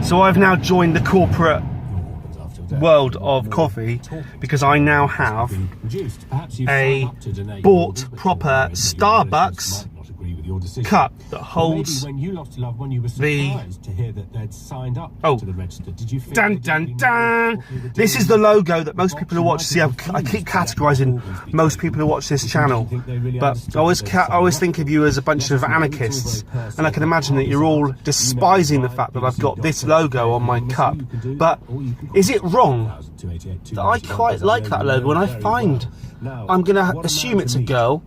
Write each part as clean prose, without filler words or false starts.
So I've now joined the corporate world of coffee because I now have a bought proper Starbucks cup that holds the dun dun dun. This is the logo that most people who watch. See, I keep categorizing most people who watch this channel, but I always think of you as a bunch of anarchists, and I can imagine that you're all despising the fact that I've got this logo on my cup. But is it wrong that I quite like that logo, and I find, I'm gonna assume it's a girl,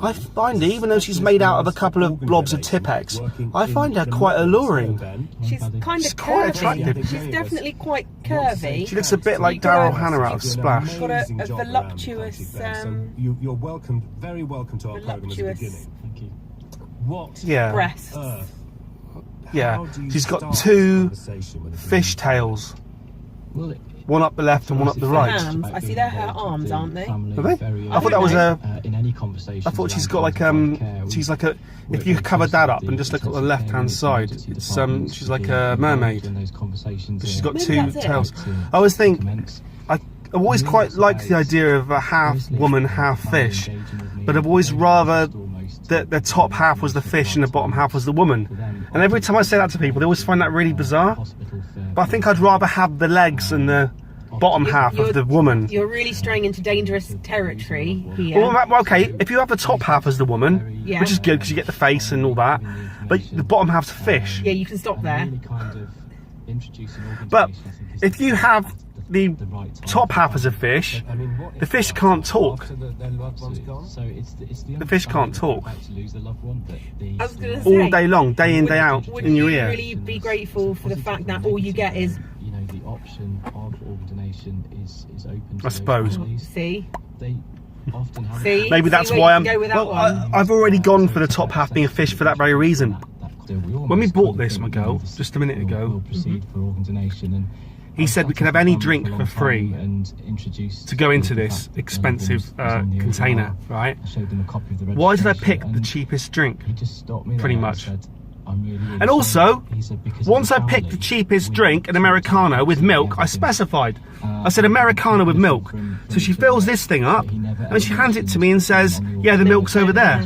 I find her, even though she's made out of a couple of blobs of Tipex, I find her quite alluring. She's kind of quite curvy. attractive. She's definitely quite curvy. She looks a bit like Daryl Hannah out of Splash. She's got a voluptuous, You're welcome, very welcome to our program at the beginning. voluptuous What? Yeah, breasts. yeah. She's got two fish tails. One up the left and one up the right. Hands. I see they're her arms, aren't they? Are they? I thought that was a. In any conversation. I thought she's got like she's like a. If you cover that up and just look at the left-hand side, it's she's like a mermaid. But she's got two tails. I always think I've always quite liked the idea of a half woman, half fish, but I've always rather that the top half was the fish and the bottom half was the woman. And every time I say that to people, they always find that really bizarre. But I think I'd rather have the legs and the bottom half of the woman. You're really straying into dangerous territory here. Well, okay, if you have the top half as the woman, Yeah. which is good because you get the face and all that, but the bottom half's the fish. Yeah, you can stop there. But if you have the top half as a fish, the fish can't talk. The fish can't talk. I was going to say, All day long, day in, day out, would in your you ear. really be grateful for the fact that all you get is, You know, the option of organ donation is open to I suppose. see? They often have See? Maybe that's See where why you I'm. can go with that Well, one. I've already gone for the top half being a fish for that very reason. When we bought this, my girl, just a minute ago, we'll proceed for organ donation, and he said we can have any drink for free and introduce to go into this expensive container, right? I showed them a copy of the Why did I registration, pick the and cheapest drink? he just stopped me Pretty there much. and said, "I'm really And also, He said, "Because once of I the picked the family, cheapest we drink, an need to Americano with see milk, I everything." specified. I said Americano with milk. So she fills this thing up, and she hands it to me and says, yeah, the milk's over there.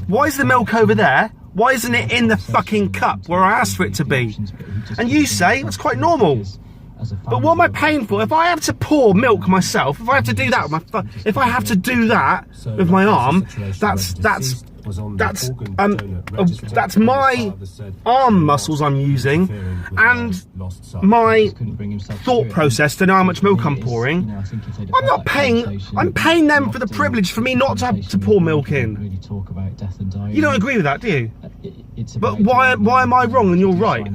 Why is the milk over there? Why isn't it in the fucking cup where I asked for it to be? And you say it's quite normal. But what am I paying for? If I have to pour milk myself, if I have to do that with my arm, that's my arm muscles I'm using, and my thought process to know how much milk I'm pouring. I'm not paying. I'm paying them for the privilege for me not to have to pour milk in. You don't agree with that, do you? But why am I wrong and you're right?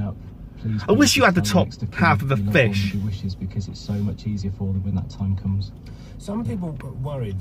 I wish you had the top half of a fish. Because it's so much easier for them when that time comes. Some people worried that